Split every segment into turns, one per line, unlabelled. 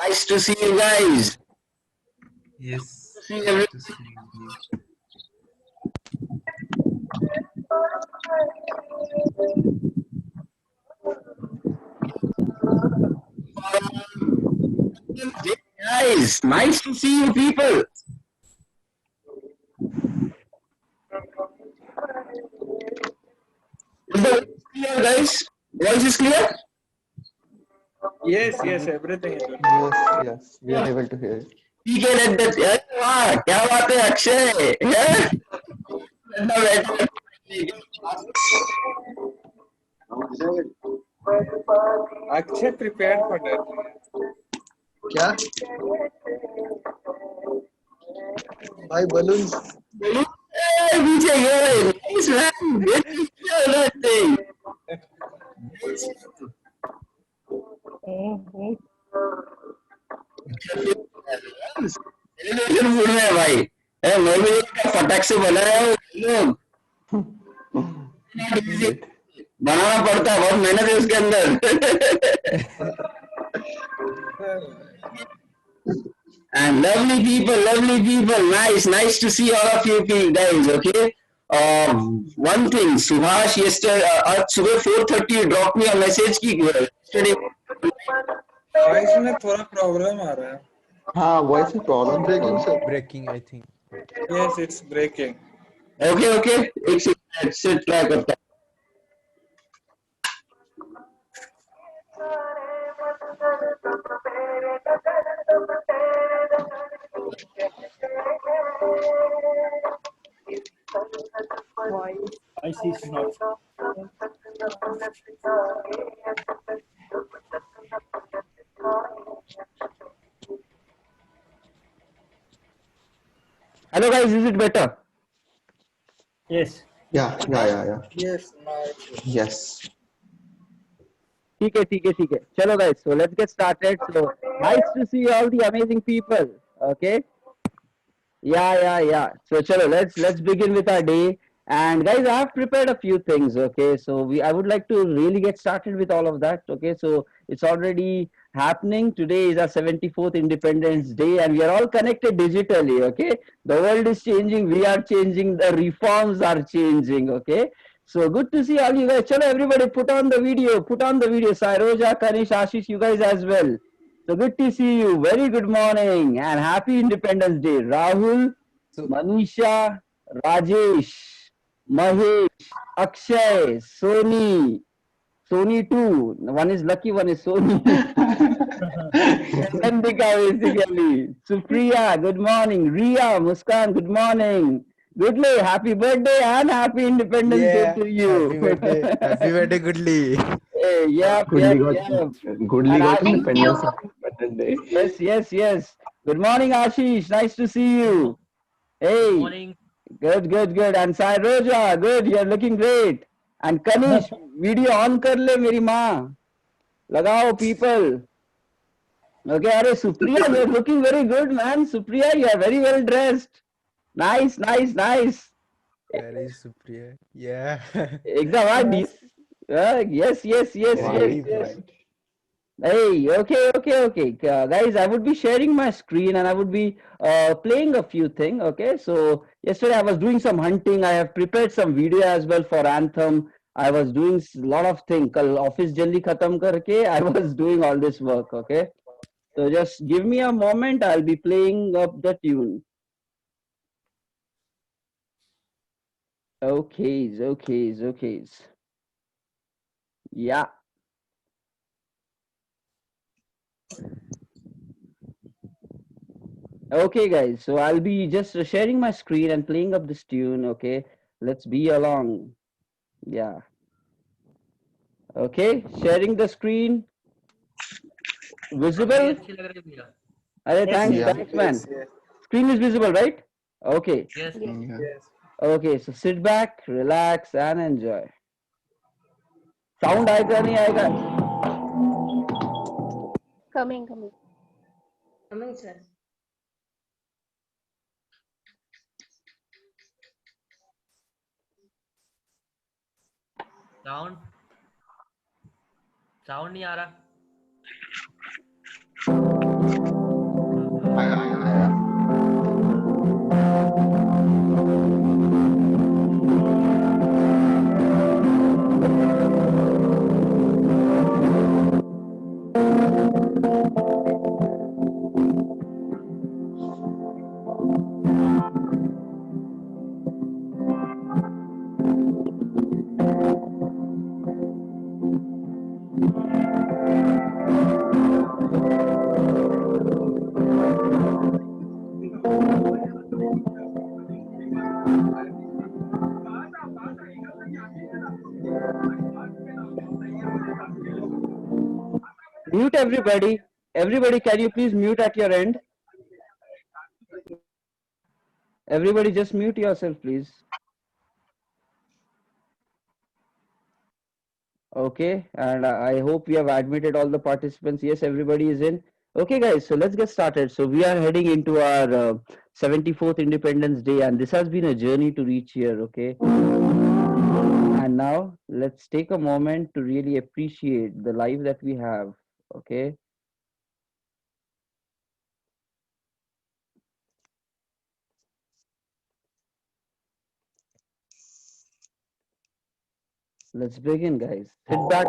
Nice to see you guys.
Yes,
See
nice
every-
to see you.
Guys, nice to see you people. Is the voice clear, guys? Voice is clear?
Yes, yes, everything is good.
Yes, we are able to hear you.
ठीक है let that अरे वाह क्या बात है अक्षय हैं? बैठना बैठना
Akshay prepared for that.
क्या भाई बलून
Hey, पीछे ये nice man good to see you that thing celebration mood में है भाई ए, मैं भी एक फटाक से बना रहा हूँ लोग बनाना पड़ता है बहुत मेहनत है उसके अंदर and lovely people nice to see all of you guys okay one thing Subhash yesterday आज सुबह 4:30 drop me a message की yesterday
वॉइस में थोड़ा प्रॉब्लम आ रहा है.
हाँ वॉइस में problem
breaking sir
Breaking, I think.
Yes, it's breaking.
okay एक से ट्राई करता हूँ
I see it's not.
hello guys is it better
Yes.
Yeah.
Yes, now it's good.
Yes.
ठीक है चलो guys so let's get started so nice to see all the amazing people okay yeah so chalo let's begin with our day and guys I have prepared a few things okay so I would like to really get started with all of that okay so it's already happening today is our 74th Independence Day and we are all connected digitally okay the world is changing we are changing the reforms are changing okay so good to see all you guys chalo everybody put on the video Sairoja Kanish Ashish you guys as well so good to see you. Very good morning and happy Independence Day. Rahul,
So,
Manisha, Rajesh, Mahesh, Akshay, Sony 2. One is lucky, one is Sony. Nandika basically. Supriya, good morning. Ria, Muskan, good morning. Goodly, happy birthday and happy Independence
yeah,
Day to you.
happy birthday, Goodly.
Hey, yep.
Goodly
And
got
Ashish,
independence on Independence Day.
yes. Good morning, Ashish. Nice to see you. Hey,
Morning.
good. And Sairoja, good. You're looking great. And Kanish, video on kar le, meri maa. Lagao, people. Okay, are Supriya, you're looking very good, man. Supriya, you are very well dressed. Nice.
Very Supriya. Yeah.
Ekdam, yes.
Very bright.
Hey, okay. Guys, I would be sharing my screen and I would be playing a few things. Okay, so yesterday I was doing some hunting. I have prepared some video as well for Anthem. I was doing a lot of things. Kal office jaldi khatam karke, I was doing all this work. Okay, so just give me a moment. I'll be playing up the tune. Okay. Yeah. Okay, guys. So I'll be just sharing my screen and playing up this tune. Okay, let's be along. Yeah. Okay, sharing the screen. Visible?
अच्छी लग रही है भैया.
Arey, thanks,
Yeah.
thanks, man.
Yes,
Screen is visible, right? Okay.
Yes.
Yeah.
yes.
Okay, so sit back, relax, and enjoy. Sound आएगा नहीं आएगा?
Coming.
Coming, sir.
Sound नहीं आ रहा.
Mute everybody. Everybody, can you please mute at your end? Everybody just mute yourself, please. Okay, and I hope we have admitted all the participants. Yes, everybody is in. Okay, guys, so let's get started. So we are heading into our 74th Independence Day, and this has been a journey to reach here, okay? And now let's take a moment to really appreciate the life that we have, okay? Let's begin, guys. Sit back.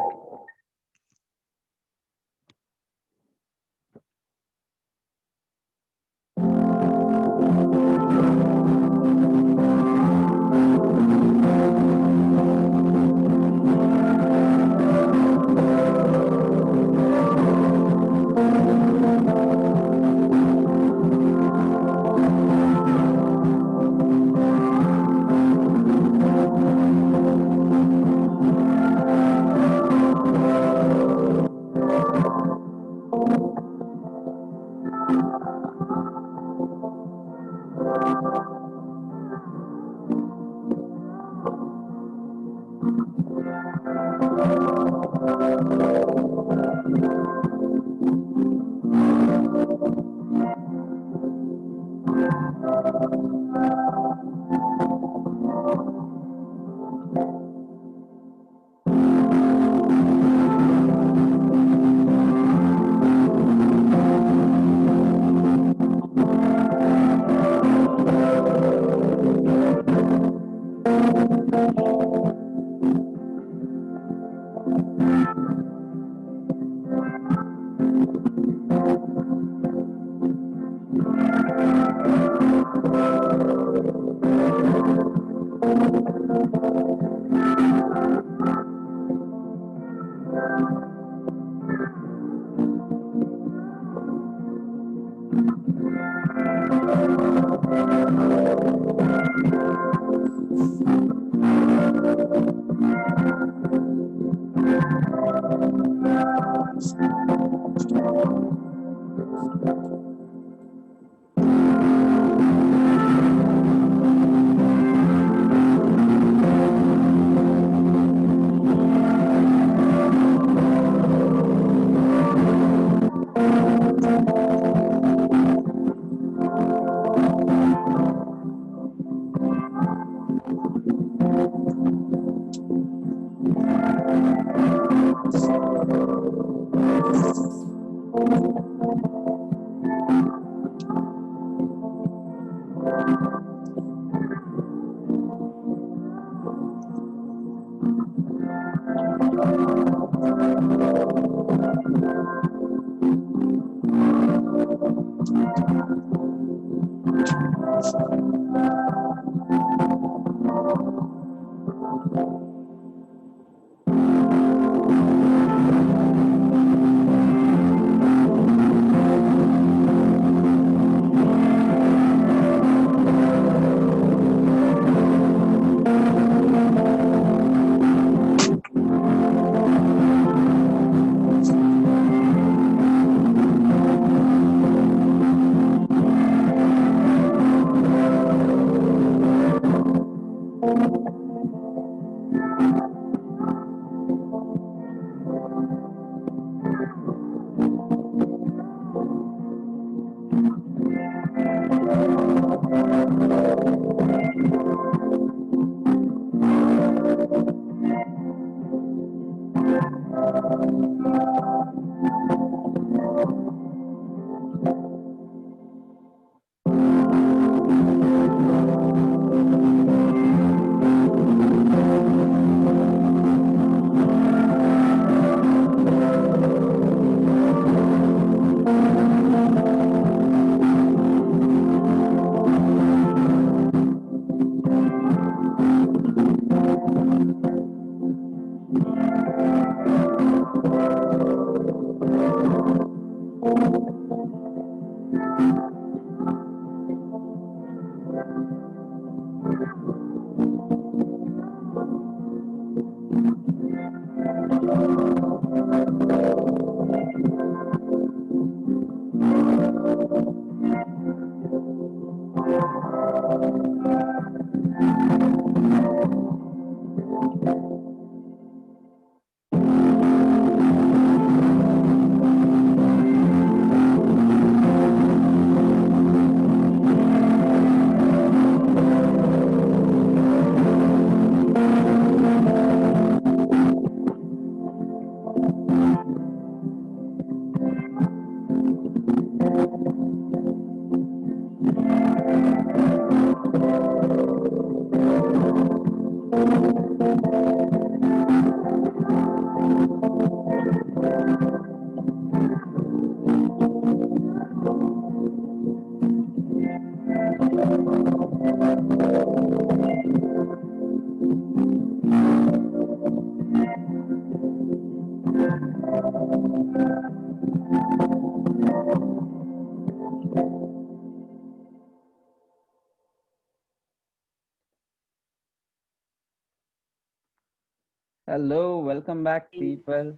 Hello, welcome back, people.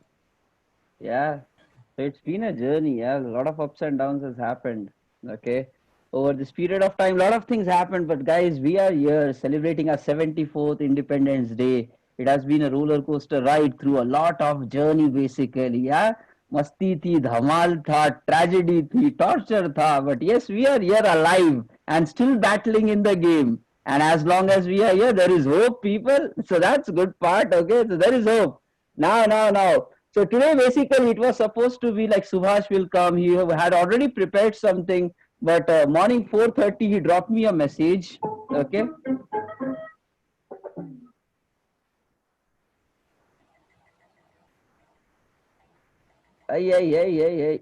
Yeah, so it's been a journey. Yeah, a lot of ups and downs has happened. Okay, over this period of time, a lot of things happened. But guys, we are here celebrating our 74th Independence Day. It has been a roller coaster ride through a lot of journey, basically. Yeah, मस्ती थी, धमाल था, tragedy थी, torture था. But yes, we are here alive and still battling in the game. And as long as we are here, there is hope, people. So that's good part. Okay, so there is hope. Now. So today, basically, it was supposed to be like Subhash will come. He had already prepared something, but morning 4:30, he dropped me a message. Okay. Ay.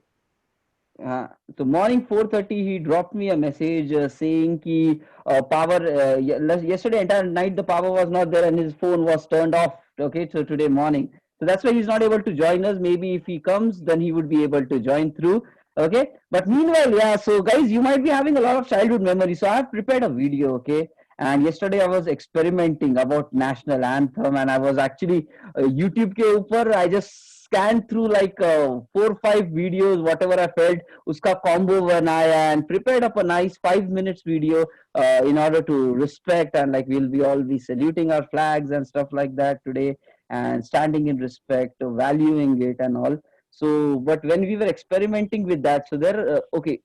So morning 4:30, he dropped me a message saying कि power yesterday entire night the power was not there and his phone was turned off. Okay, so today morning. So that's why he's not able to join us. Maybe if he comes, then he would be able to join through. Okay, but meanwhile, yeah. So guys, you might be having a lot of childhood memories. So I have prepared a video. Okay, and yesterday I was experimenting about national anthem, and I was actually YouTube ke upar I just scanned through like 4 5 videos, whatever I felt uska combo banaya and prepared up a nice 5 minutes video in order to respect and like we'll be all be saluting our flags and stuff like that today and standing in respect, valuing it and all. So, but when we were experimenting with that, so there, okay,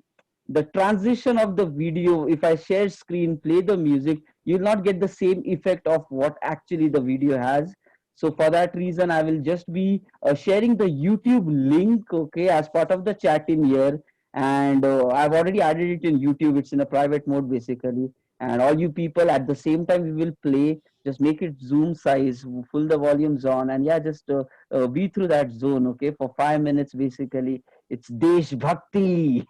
the transition of the video, if I share screen, play the music, you'll not get the same effect of what actually the video has. So for that reason, I will just be sharing the YouTube link, okay, as part of the chat in here. And I've already added it in YouTube. It's in a private mode basically. And all you people at the same time we will play. Just make it zoom size, full the volumes on, and yeah, just be through that zone, okay, for 5 minutes basically. It's Desh Bhakti.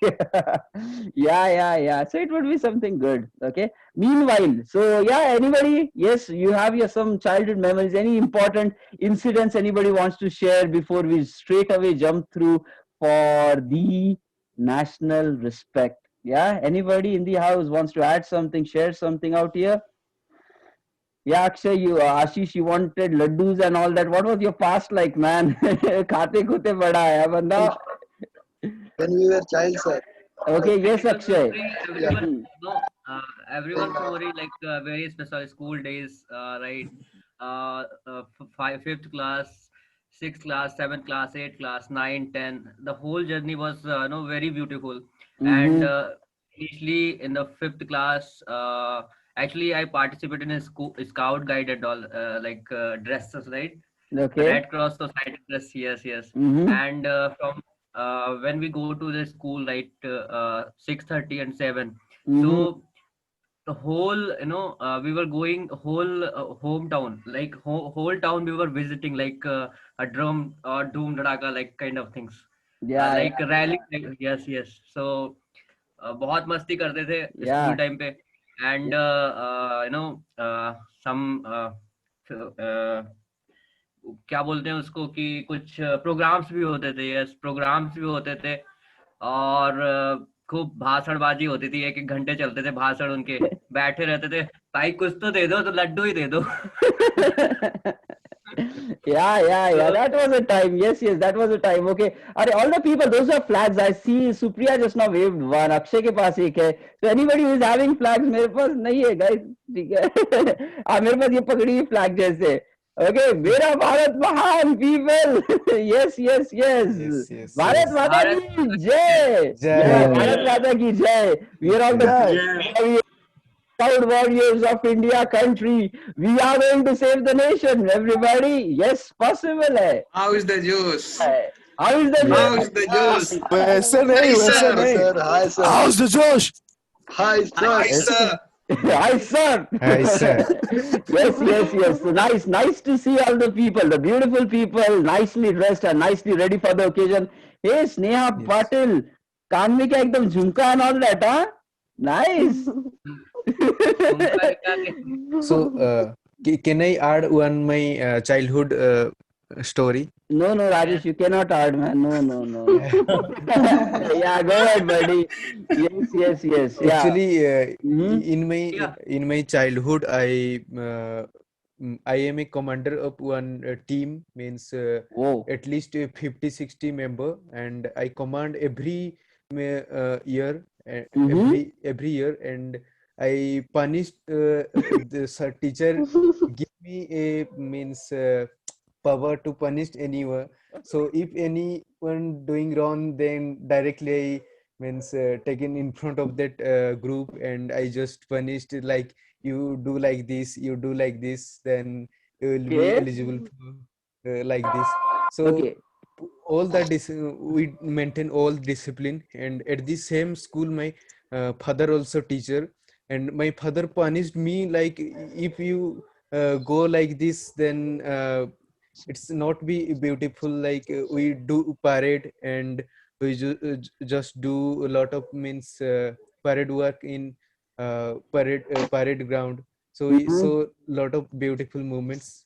Yeah. So it would be something good, okay. Meanwhile, so yeah, anybody, yes, you have your some childhood memories, any important incidents anybody wants to share before we straight away jump through for the national respect? Yeah, anybody in the house wants to add something, share something out here? Yeah, Akshay, you, Ashish, you wanted laddus and all that. What was your past like, man? Khate khute bada hai, banda.
When we were child, sir.
Okay, yes,
It was
Akshay.
everyone,
Hmm.
everyone's memory, like very special school days, right? Fifth class, sixth class, seventh class, eighth class, 9, 10. The whole journey was, very beautiful. And
Mm-hmm.
initially in the fifth class, actually I participated in a school scout guide and all, like dresses, right?
Okay.
Red Cross Society dress, yes.
Mm-hmm.
And from when we go to the school, right, 6:30 and 7.
Mm-hmm.
So the whole, we were going whole hometown, like whole town we were visiting, like a drum or doom dadaka, like kind of things,
Yeah,
like rally, like, yes. So बहुत मस्ती करते थे
yeah,
school time पे. And some क्या बोलते हैं उसको कि कुछ प्रोग्राम्स भी होते थे, यस प्रोग्राम्स भी होते थे. और खूब भाषणबाजी होती थी, 1 1 घंटे चलते थे भाषण उनके. बैठे रहते थे, भाई कुछ तो दे दो, तो लड्डू ही दे दो.
yeah.
So
That was a time. Yes, that was a time. Okay. Are all the people? Those are flags. I see. Supriya just now waved one. Akshay के पास एक है. So anybody who is having flags, मेरे पास नहीं है, guys. ठीक है. मेरे पास ये पकड़ी हुई flag जैसे. Okay, मेरा भारत महान people. Yes.
Yes.
भारत माता
भारत
की जय. Yeah,
Jai.
भारत माता की जय. We are all the
Yeah.
proud warriors of India country. We are going to save the nation, everybody. Yes, possible hai.
How is the juice?
How is the
How
news?
is the juice?
वैसे नहीं,
Hi,
वैसे
sir.
नहीं.
Sir, hi, sir.
How's the Josh?
Hi, sir.
Hi, sir.
Hi, sir.
Hi, sir.
Yes. So nice to see all the people, the beautiful people, nicely dressed and nicely ready for the occasion. Hey, Sneha
Yes.
Patil, कान में क्या एकदम झुमका and all that, huh? Nice.
झुमका का
So, can I add one my childhood story?
No, Rajesh, you cannot add, man. No. Yeah, go ahead, buddy. Yes. Yeah.
Actually,
Mhm.
Yeah.
in my childhood, I I am a commander of one team, means
Whoa.
at least 50-60 member, and I command every year,
Mm-hmm.
every year, and I punished the teacher give me a means power to punish anyone. So if anyone doing wrong, then directly I means taken in front of that group, and I just punished it, like you do like this, you do like this, then you will be
Okay.
eligible for like this. So
Okay.
all that we maintain all discipline, and at the same school my father also teacher, and my father punished me like if you go like this, then it's not be beautiful, like we do parade, and we just do a lot of means parade work in parade ground, so we
Mm-hmm.
saw lot of beautiful moments.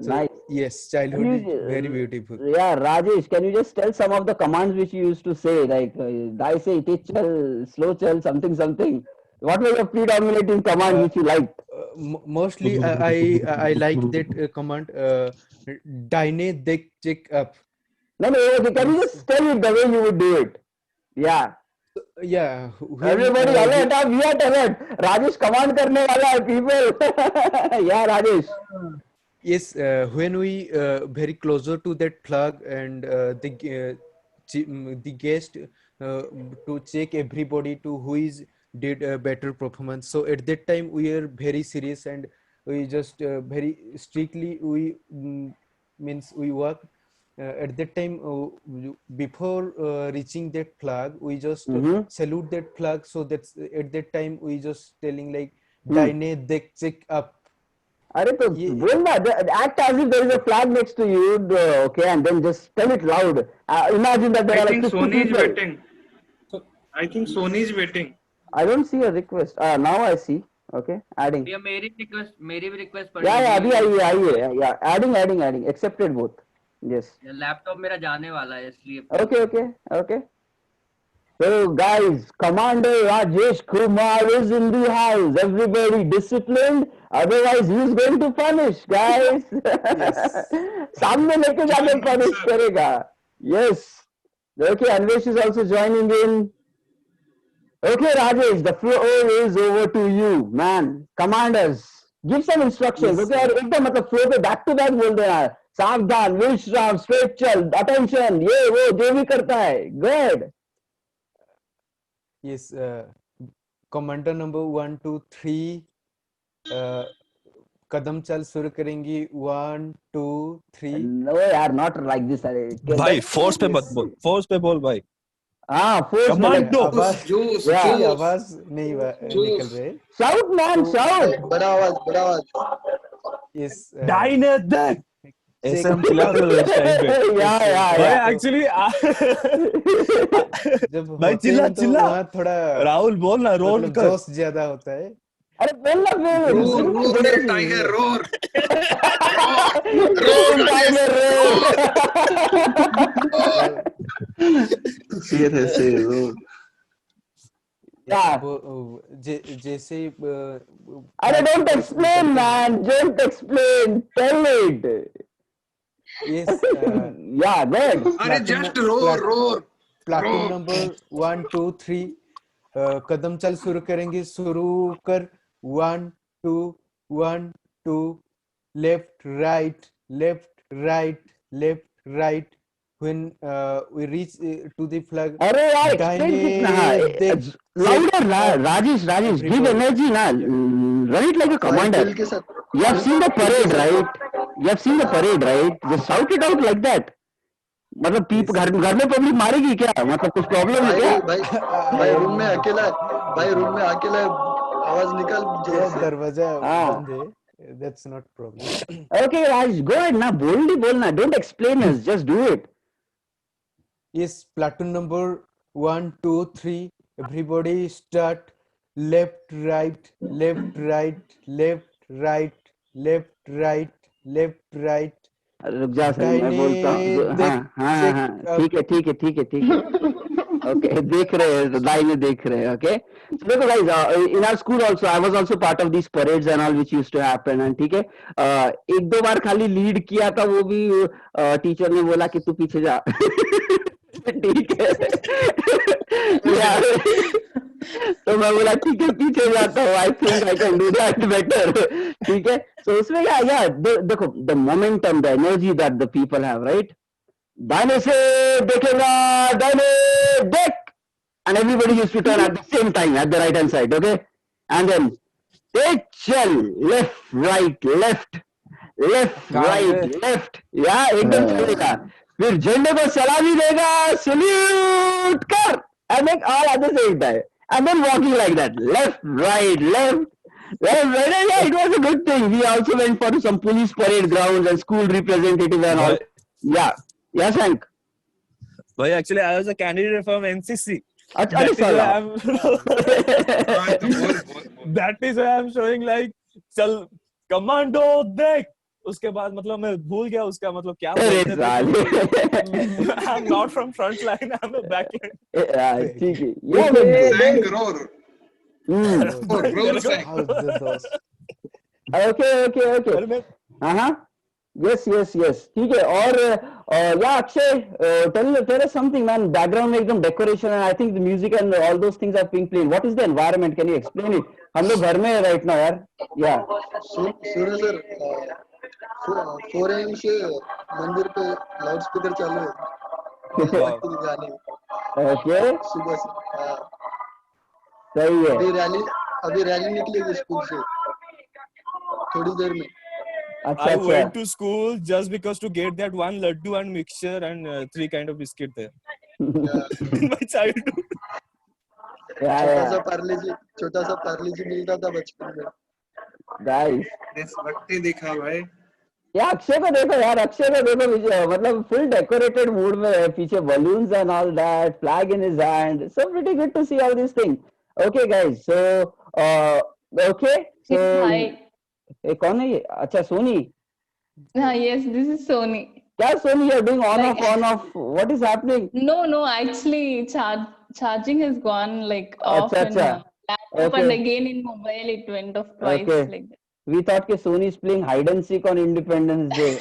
So
Nice.
yes,
Can
childhood is very
you,
beautiful.
yeah, Rajesh, can you just tell some of the commands which you used to say, like, guy say, chal, slow chal, something, something. What were your predominating commands
Uh,
which you liked?
Mostly I like that command, dine dek check up,
No, no, okay, can you
means
just tell it the way you would do it? Yeah.
yeah, when
Everybody, alert, we are alert. Rajesh command करने वाला है, people. Yeah, Rajesh.
yes, when we very closer to that flag, and the guest to check everybody to who is did a better performance. So at that time we are very serious, and we just very strictly we means we work. At that time, before reaching that flag, we just
Mm-hmm.
salute that flag. So that's at that time we just telling like
Hmm.
dine dek check up.
अरे तो
Ye-
बोल ना, act as if there is a flag next to you, okay, and then just tell it loud. Imagine that there
I
are like
think
50
Sony is
people.
waiting. So I think Sony is waiting.
I don't see a request. Now I see. Okay, adding.
भैया मेरी भी request पड़
Yeah, yeah,
गई
अभी आई है, yeah, adding, accepted both. Yes.
Laptop मेरा जाने वाला है इसलिए
Okay. So guys, Commander Rajesh Kumar is in the house. Everybody disciplined. Otherwise, he's going to punish, guys.
Yes.
सामने लेके जाके
Join in,
punish
sir.
करेगा. Yes. Okay, Anvesh is also joining in. Okay, Rajesh, the floor is over to you, man. Commanders, give some instructions.
Yes,
Okay, और एकदम मतलब flow पे back to back बोल देना. सावधान, विश्राम, straight चल, attention, ये वो जो भी करता है. Good.
Yes, commander number 1, 2, 3, कदम चल शुरू करेंगी 1, 2, 3.
No यार, not like this. अरे
भाई फोर्स पे मत बोल, फोर्स पे बोल भाई.
हाँ, force में like
Commando.
आवाज
Juice,
Yeah.
की
juice.
आवाज नहीं निकल रहे.
shout man, shout.
बड़ा आवाज.
Yes,
डाइने देख. ऐसे हम चिल्लाते थे उस टाइम पे.
Yeah.
भाई एक्चुअली
जब
भाई
होते हैं तो
चिल्ला.
वहाँ थोड़ा
राहुल बोल ना, रोल
मतलब
कर.
जोश ज्यादा होता है.
अरे बोल ना फिर.
Roar, roar, tiger, roar.
Roar, tiger, roar.
Say roar.
Yeah.
जैसे
अरे don't explain, man. Don't explain. Tell it.
yes,
Yeah, good.
अरे just roar.
प्लाटून नंबर 1, 2, 3 कदम चल शुरू करेंगे. शुरू कर 1, 2, 1, 2, left, right, when we reach to the flag.
अरे यार explain कितना है. Louder, Rajesh, give energy ना. Run it like a commander.
दिल के साथ.
You have seen the parade, right? Just shout it out like that. मतलब people घर में पब्लिक मारेगी क्या? मतलब कुछ प्रॉब्लम है क्या?
भाई रूम में अकेला है. आवाज निकल जोर से.
दरवाजा
हाँ.
बंद है. That's not problem.
Okay, Raj, go ahead ना. बोल्डली बोलना. Don't explain us. Just do it.
Yes, platoon number 1, 2, 3. Everybody start. Left, right,
रुक जा सर, मैं बोलता हूँ. हाँ. ठीक है. Okay, देख रहे हैं, दाई में देख रहे हैं. Okay, so देखो guys, in our school also I was also part of these parades and all which used to happen. And ठीक है, एक दो बार खाली लीड किया था, वो भी टीचर ने बोला कि तू पीछे जा. ठीक है. तो मैं बोला ठीक है पीछे जाता हूँ. I think I can do that better. ठीक है. सो उसमें या देखो the momentum, the energy that the people have, right. दाहिने से देखेगा, दाहिने देख, and everybody used to turn at the same time at the right hand side. Okay, and then take chal, left right left left right left. या एकदम चलेगा. फिर झंडे को सलामी देगा, सल्यूट कर, and then all at the same time, and then walking like that, left right left left right. And yeah, it was a good thing. We also went for some police parade grounds and school representative and all. Yeah. Yes, Hank.
Well, actually, I was a candidate from NCC.
अच्छा,
That
अरे
is why
साला.
I'm
हाँ, तो बोल.
that is why I'm showing like चल commando देख. उसके बाद मतलब मैं भूल गया उसका मतलब क्या
अरे
बोलते थे.
साले.
I'm not from front line, I'm a back line.
ठीक है. Yeah,
Sang crore.
hmm.
Oh, crore sang.
Okay.
अरे मैं
हाँ. Yes. ठीक है. और या Akshay, tell us something, man. Background में एकदम decoration and I think the music and all those things are being played. What is the environment? Can you explain it? हम लोग घर में है right now यार. Yeah.
सुनो सर, 4 AM से मंदिर पे लाउड स्पीकर चालू है. देशभक्ति के गाने
Okay.
सुबह से. हाँ,
सही है.
अभी रैली निकलेगी स्कूल से थोड़ी देर में.
अच्छा.
I went to school just because to get that one laddu and mixture and 3 kind of biscuit there in my childhood.
Yeah.
छोटा सा पार्ले-जी मिलता था बचपन में.
Guys.
देशभक्ति दिखा भाई.
या अक्षय को देखो यार, अक्षय को देखो, मतलब फुल डेकोरेटेड मूड में है, पीछे balloons and all that, flag in his hand, so pretty good to see all these things. Okay guys, so okay, so
Hi.
ये कौन है ये? अच्छा Soni.
Yes, this is Sony.
क्या Soni, you're doing on
Like-
off, what is happening?
No, actually, charging has gone like off
अच्छा,
in
अच्छा.
laptop
Okay.
and again in mobile it went off twice
Okay.
like that.
We thought कि Sony is playing hide and seek on Independence Day.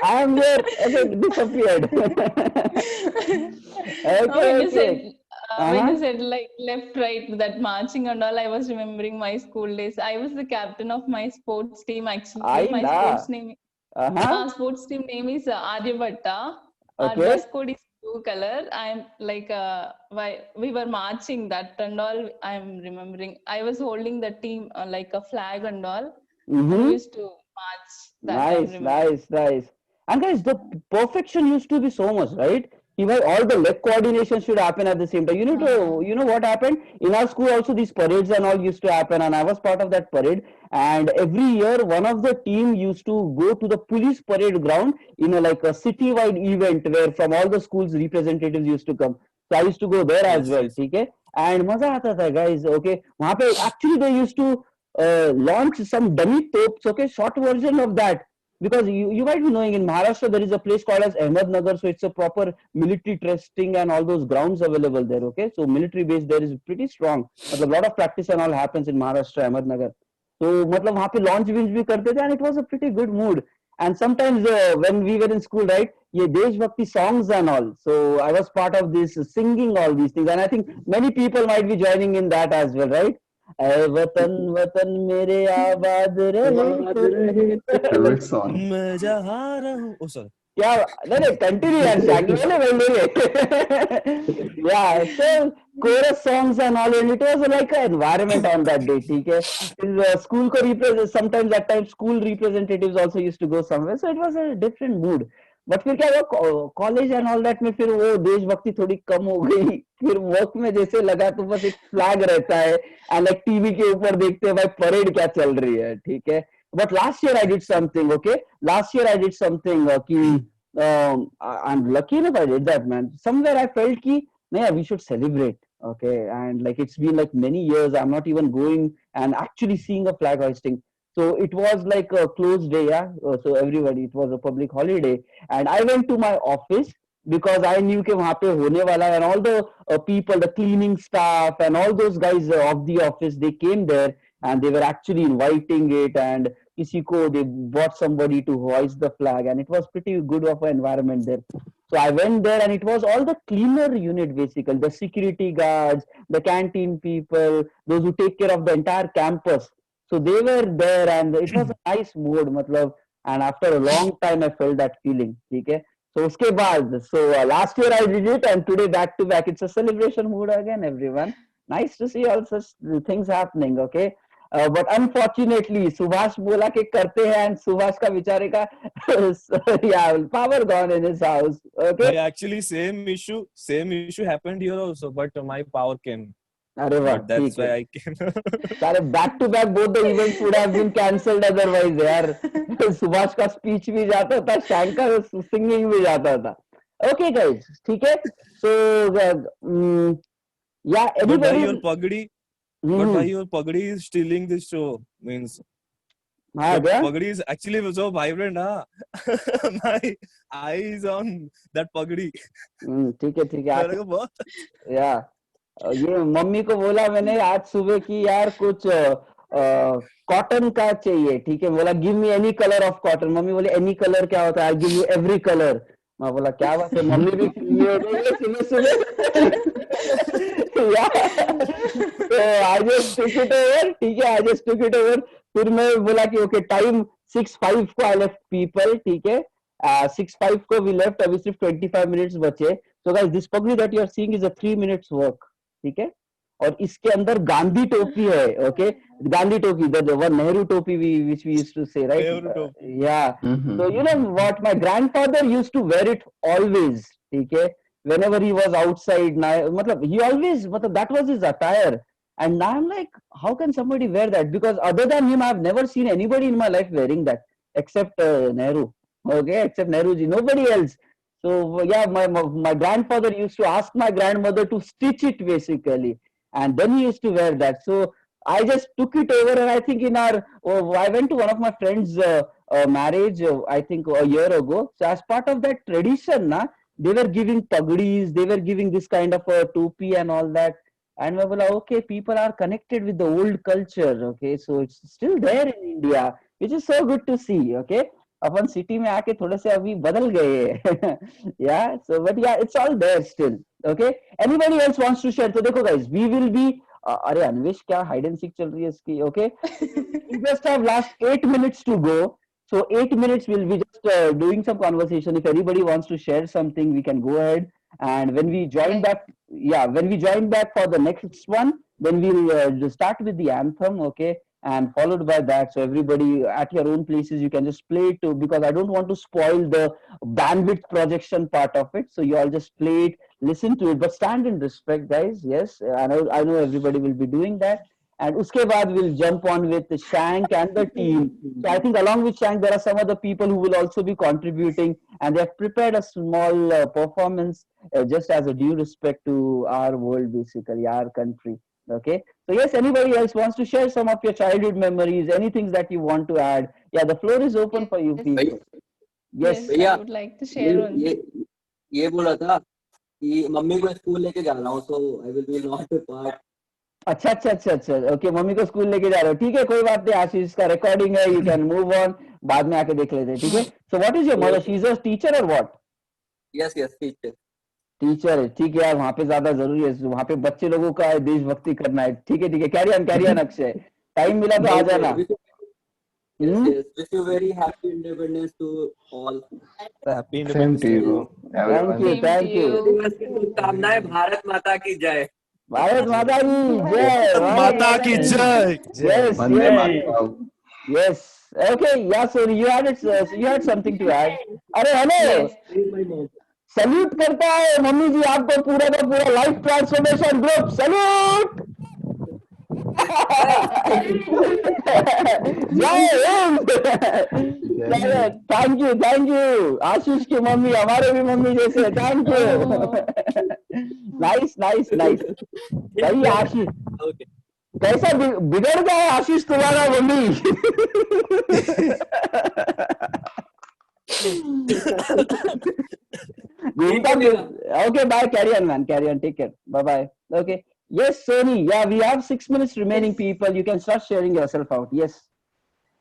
I am here. Okay, disappeared.
No, when you
Okay.
said when
Uh-huh.
you said like left, right, that marching and all, I was remembering my school days. I was the captain of my sports team actually.
Aye,
My
nah.
sports name,
Uh-huh.
sports team name is Aryabhatta. Our
Okay.
dress code is blue color. I'm like why we were marching that and all. I'm remembering. I was holding the team like a flag and all.
Mm-hmm.
We used to march. That I'm remembering.
Nice. And guys, the perfection used to be so much, right? Even all the leg coordination should happen at the same time. You know what happened? In our school also these parades and all used to happen, and I was part of that parade. And every year one of the team used to go to the police parade ground in like a city-wide event where from all the schools representatives used to come. So I used to go there as well, ठीक है? And मजा आता था guys, okay? वहाँ पे actually they used to launch some dummy topes, okay? Short version of that. Because you might be knowing in Maharashtra there is a place called as Ahmednagar, so it's a proper military testing and all those grounds available there. Okay, so military base there is pretty strong. मतलब a lot of practice and all happens in Maharashtra, Ahmednagar. So मतलब वहाँ पे launch wins भी करते थे and it was a pretty good mood. And sometimes when we were in school, right, ये देशभक्ति songs and all. So I was part of this singing all these things, and I think many people might be joining in that as well, right? ऐ वतन वतन मेरे आबाद रहे.
Favorite song.
मैं जहाँ रहूं. Oh sorry.
क्या नहीं कंटिन्यू यार, yeah, so chorus songs and all, and it was like an environment on that day. ठीक है, school को represent, sometimes at times school representatives also used to go somewhere, so it was a different mood. But फिर क्या हुआ college and all that में, फिर वो देशभक्ति थोड़ी कम हो गई. फिर वर्क में जैसे लगा तो बस एक फ्लैग रहता है एंड लाइक टीवी के ऊपर देखते हैं भाई परेड क्या चल रही है. ठीक है, but last year I did something. Okay, last year I did something कि I am lucky enough I did that man. Somewhere I felt कि नहीं, we should celebrate. Okay, and like it's been like many years I'm not even going and actually seeing a flag hoisting. So it was like a closed day, yeah. So everybody, it was a public holiday, and I went to my office because I knew कि वहाँ पे होने वाला and all the people, the cleaning staff and all those guys of the office, they came there and they were actually inviting it, and किसी को they bought somebody to hoist the flag, and it was pretty good of an environment there. So I went there and it was all the cleaner unit basically, the security guards, the canteen people, those who take care of the entire campus. So they were there and it was a nice mood, matlab, and after a long time I felt that feeling. ठीक है. So uske baad, so last year I did it and today back to back. It's a celebration mood again, everyone. Nice to see all such things happening, okay? But unfortunately, Subhash बोला कि करते हैं and Subhash का बेचारे का yeah, power gone in his house, okay?
But actually, same issue happened here also, but my power came.
अरे वाह,
But that's
ठीक है.
why I came.
सारे back to back both the events would have been cancelled otherwise यार. सुभाष का speech भी जाता था, शैंक का singing भी जाता था. Okay guys, ठीक है. So yeah,
But why
everybody.
your pagdi? But why your pagdi is stealing this show? Means
हाँ
your
क्या?
pagdi is actually so vibrant, huh? My eyes on that pagdi.
ठीक है.
मेरे को बहुत
या ये मम्मी को बोला मैंने आज सुबह की यार कुछ कॉटन का चाहिए. ठीक है, बोला give me any colour of cotton. Mummy बोले एनी कलर क्या होता है? I give you every colour. मैं बोला क्या बात है, मम्मी भी फ्री हो गई है सुबह I just took it over. ठीक है, I just took it over. फिर मैं बोला कि ओके टाइम 6:05 को आई लेफ्ट पीपल. ठीक है, 6:05 को वी लेफ्ट. अभी सिर्फ 25 मिनट्स बचे. So guys, this pugly that you are seeing is a 3 minutes work. ठीक है, और इसके अंदर गांधी टोपी है. ओके, गांधी टोपी, the one Nehru टोपी which we used to say, right?
Nehru topi.
Yeah. So you know what, my grandfather used to wear it always. ठीक है, whenever he was outside. मतलब he always, मतलब that was his attire. And now I'm like, how can somebody wear that? Because other than him, I've never seen anybody in my life wearing that except Nehru. Okay, except Nehruji, nobody else. So yeah, my grandfather used to ask my grandmother to stitch it basically, and then he used to wear that. So I just took it over, and I think I went to one of my friends' marriage, I think a year ago. So as part of that tradition, they were giving pagdis, they were giving this kind of a topi and all that. And we were like, okay, people are connected with the old culture. Okay, so it's still there in India, which is so good to see. Okay. Upon city में आके थोड़े से अभी बदल गए. Yeah, so but yeah, it's all there still. Okay, anybody else wants to share? तो देखो guys, we will be अरे अन्वेश क्या हाइड एंड सीक चल रही है इसकी. Okay, we just have last 8 minutes to go. So 8 minutes we'll be just doing some conversation. If anybody wants to share something, we can go ahead. And when we join back, when we join back for the next one, then we'll start with the anthem. Okay. And followed by that, so everybody at your own places you can just play it too, because I don't want to spoil the bandwidth projection part of it. So you all just play it, listen to it, but stand in respect, guys. Yes, I know everybody will be doing that. And uske baad we'll jump on with the Shank and the team. So I think along with Shank there are some other people who will also be contributing, and they have prepared a small performance just as a due respect to our world, basically our country. Okay, so yes, anybody else wants to share some of your childhood memories, anything that you want to add? Yeah, the floor is open for you people. Yes,
I would like to share one.
ये बोला था कि mummy को school लेके जा रहा हूँ, so I will be not a part.
अच्छा. ओके, मम्मी को स्कूल लेके जा रहे हो. ठीक है, कोई बात नहीं. आशीष का रिकॉर्डिंग है, यू कैन मूव ऑन. बाद में आके देख लेते हैं. ठीक है. So what is your mother? She is a teacher और व्हाट?
Yes, teacher.
टीचर है. ठीक है यार, वहाँ पे ज्यादा जरूरी है. वहाँ पे बच्चे लोगों का देशभक्ति करना है. ठीक है. Carry on Akshay. टाइम मिला तो आ जाना.
Yes. Wish you very happy independence to all.
Happy
Same
Independence
to
Day.
you.
Thank you.
Same to you.
दिवस की शुभकामनाएं. भारत माता की जय.
भारत माता की जय.
माता की जय.
Yes,
Vande
yes.
Mataram.
Yes. Okay. Yeah. So you had something to add. अरे hello.
This is my mom.
Salute करता है मम्मी जी आपको पूरा का पूरा लाइफ ट्रांसफॉर्मेशन ग्रुप. सल्यूट. जय हिंद. Thank you. आशीष की मम्मी हमारे भी मम्मी जैसे. Thank you. नाइस. सही आशीष.
Okay.
कैसा बिगड़ गया है आशीष तुम्हारा मम्मी? घूमता okay, bye, carry on man, carry on, take care, bye bye. Okay, yes Sony, yeah, we have 6 minutes remaining.
Yes.
People, you can start sharing yourself out. Yes.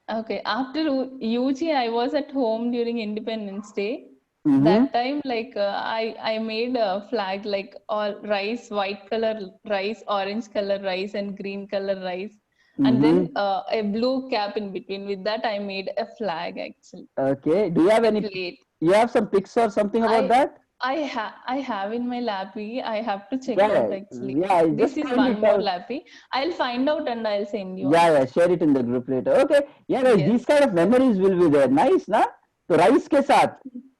Okay, after UG, I was at home during Independence Day.
Mm-hmm.
That time, like I made a flag, like all rice, white color rice, orange color rice, and green color rice, and then a blue cap in between. With that, I made a flag actually.
Okay, do you have any,
Plate.
you have some pics or something about that?
I have in my lappy. I have to check
Yeah,
out actually.
yeah,
This
just
is
kindly
one more
tell.
lappy. I'll find out and I'll send you.
Yeah, share it in the group later. Okay, yeah, guys,
Yes.
these kind of memories will be there. Nice, na? So rice ke saath.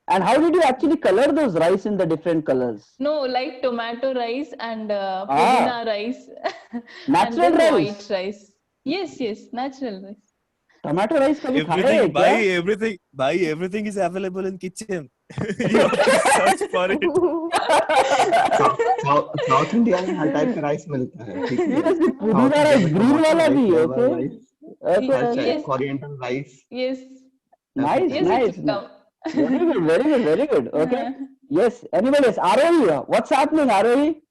And how did you actually color those rice in the different colors?
No, like tomato rice and pudina rice, and
Natural
then
rice.
white rice. Yes, yes, natural rice.
Tomato rice कभी खाए
Everything,
हैं क्या?
buy everything is available in kitchen. You have to search for it.
South India में हर type का rice मिलता है, ठीक है?
Seriously,
साउथ
पुदीना
इंडिया
राइस
में
ग्रीन
टमाटर
वाला
राइस,
भी,
फ्लेवर
okay?
राइस,
Okay,
हर type,
Yes,
coriander rice,
yes,
nice,
yes, it
nice.
will come.
Very good, very good, very good. Okay. Yes, anybody else? Arohi, what's happening, Arohi?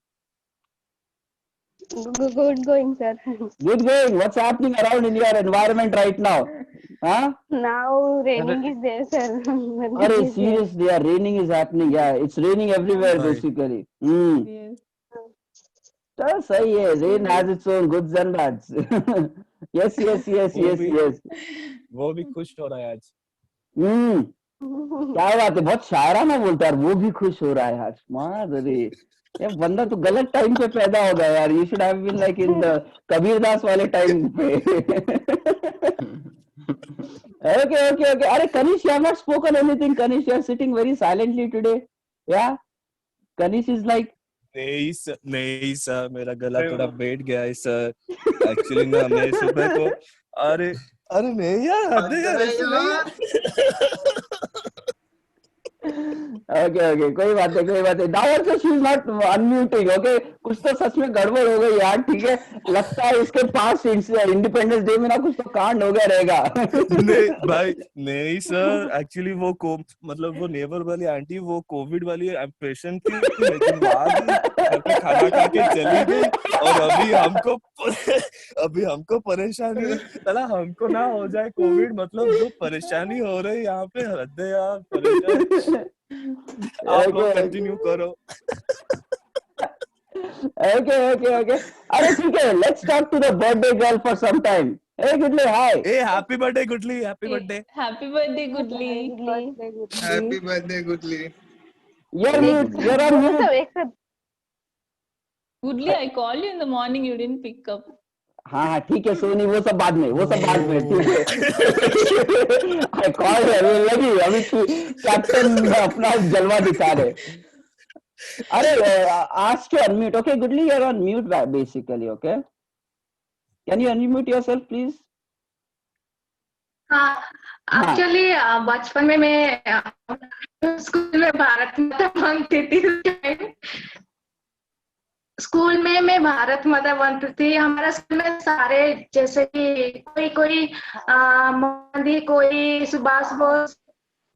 Good going, sir.
Good going. What's happening around in your environment right now? Huh?
Now raining is there, sir. Nothing
Arey,
is there.
seriously, yeah, raining is happening. Yeah, it's raining everywhere
Bye.
basically.
Yes.
चलो सही है. Rain has its own goods and bads. Yes, yes, yes,
वो
yes,
भी
yes.
वो भी खुश हो रहा है आज.
क्या बात है, बहुत शायराना बोलता है यार. वो भी खुश हो रहा है आज. मादरे, ये बंदा तो गलत टाइम पे पैदा हो गया यार. You should have been like in the Kabirdas वाले टाइम पे. Okay, okay, okay. अरे Kanish, you have not spoken anything. Kanish, you are sitting very silently today. Yeah. Kanish is like,
नहीं सर, मेरा गला थोड़ा बैठ गया है सर. एक्चुअली ना मैं सुबह को अरे अरे नहीं यार, हद है यार, ऐसे नहीं यार.
okay, okay, कोई बात नहीं, कोई बात नहीं. Now also she is not unmuting, okay? कुछ तो सच में गड़बड़ हो गई यार, ठीक है? लगता है इसके पास इंडिपेंडेंस डे में ना कुछ तो कांड हो गया रहेगा.
नहीं भाई, नहीं सर, एक्चुअली वो मतलब वो नेबर वाली आंटी वो कोविड वाली पेशेंट थी, लेकिन बाद में घर पे खाना खा के चली गई. और अभी हमको परेशानी है. साला हमको ना हो जाए कोविड, मतलब जो परेशानी हो रही है यहाँ पे, हद है यार, परेशान. आप लोग कंटिन्यू करो.
Okay, okay, okay. अरे ठीक है, let's talk to the birthday girl for some time. Hey, Goodly, hi.
Hey, happy birthday, Goodly. Happy birthday.
Happy birthday, Goodly.
Happy birthday, Goodly.
You're mute. You're on mute.
Goodly, I called you in the morning. You didn't pick up.
हाँ हाँ ठीक है सोनी, वो सब बाद में, वो सब बाद में, ठीक है. I called her, वो लगी अभी कैप्टन अपना जलवा दिखा रहे. अरे ask to unmute. Okay, Goodly, you're on mute basically. Okay, can you unmute yourself please?
हाँ, एक्चुअली बचपन में मैं स्कूल में भारत माता मांगती थी. स्कूल में मैं भारत माता बनती थी. हमारा स्कूल में सारे, जैसे कि कोई मोदी, कोई सुभाष बोस,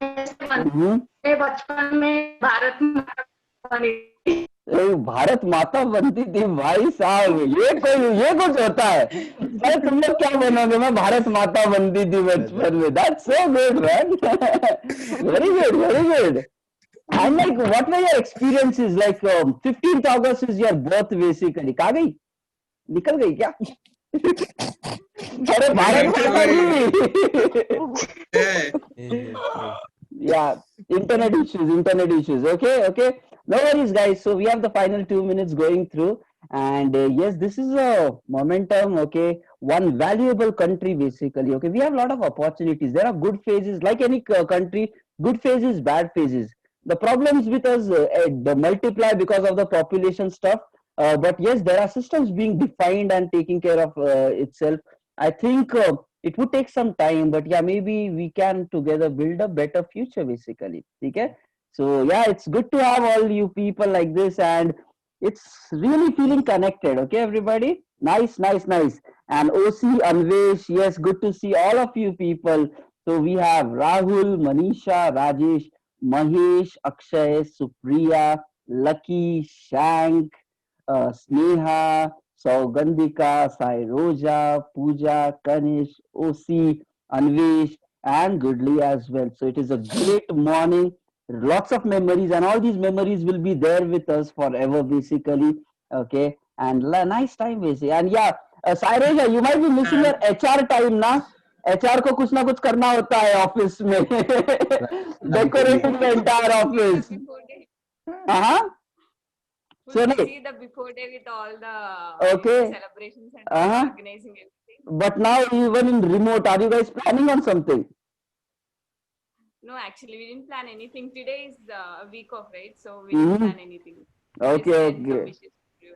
मैं बचपन में भारत माता बनी थी.
भारत माता बनती थी भाई साहब, ये कुछ होता है. अरे तुम लोग क्या बनोगे? मैं भारत माता बनती थी बचपन में. That's so good, man. Very good, very good. And like, what were your experiences? Like, 15th August is your birth basically. कहाँ गई? निकल गई क्या? अरे भारत माता. Yeah, internet issues. Okay. No worries, guys. So we have the final 2 minutes going through, and yes, this is a momentum. Okay, one valuable country basically. Okay, we have a lot of opportunities. There are good phases, like any country. Good phases, bad phases. The problems with us the multiply because of the population stuff. But yes, there are systems being defined and taking care of itself. I think it would take some time, but yeah, maybe we can together build a better future basically. Okay. So yeah, it's good to have all you people like this, and it's really feeling connected. Okay, everybody. Nice. And OC, Anvesh, yes, good to see all of you people. So we have Rahul, Manisha, Rajesh, Mahesh, Akshay, Supriya, Lucky, Shank, Sneha, Saugandhika, Sai Roja, Pooja, Kanish, OC, Anvesh, and Goodly as well. So it is a great morning, lots of memories, and all these memories will be there with us forever, basically. Okay, and nice time, basically. And yeah, Sai Roja, you might be missing your HR time now. HR को कुछ ना कुछ करना होता है office में decorating the entire office हाँ
Full
so
busy the before day with all the
okay
celebrations and organizing everything.
but now even in remote are you guys planning on something?
No, actually we didn't plan anything. Today is a week off, right? So we didn't plan anything.
Okay,
Just sent some
okay.
wishes to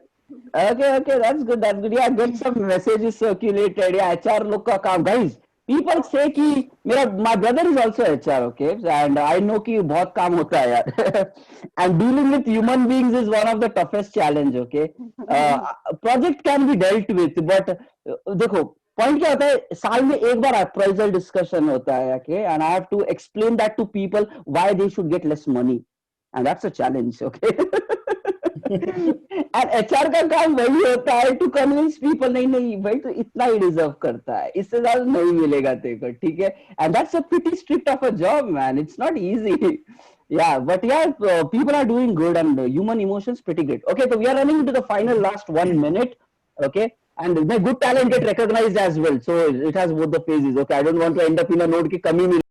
everyone.
Okay, that's good, that's good. Yeah, get some messages circulated. Yeah, HR लोग का काम. Guys, people say कि my brother is also HR, okay, and I know कि बहुत काम होता है यार. And dealing with human beings is one of the toughest challenge, okay. Project can be dealt with, but देखो पॉइंट क्या होता है साल में एक बार अप्राइजल डिस्कशन होता है okay, and I have to explain that to people why they should get less money, and that's a challenge, okay. And HR का काम वही होता है टू कन्विंस पीपल नहीं नहीं भाई तो इतना ही डिजर्व करता है इससे ज्यादा नहीं मिलेगा तेरे को ठीक है and that's a pretty strict of a job man it's not easy yeah but yeah people are doing good and human emotions pretty good okay so we are running into the final last 1 minute okay and the good talent get recognized as well so it has both the phases okay I don't want to end up in a note ki kami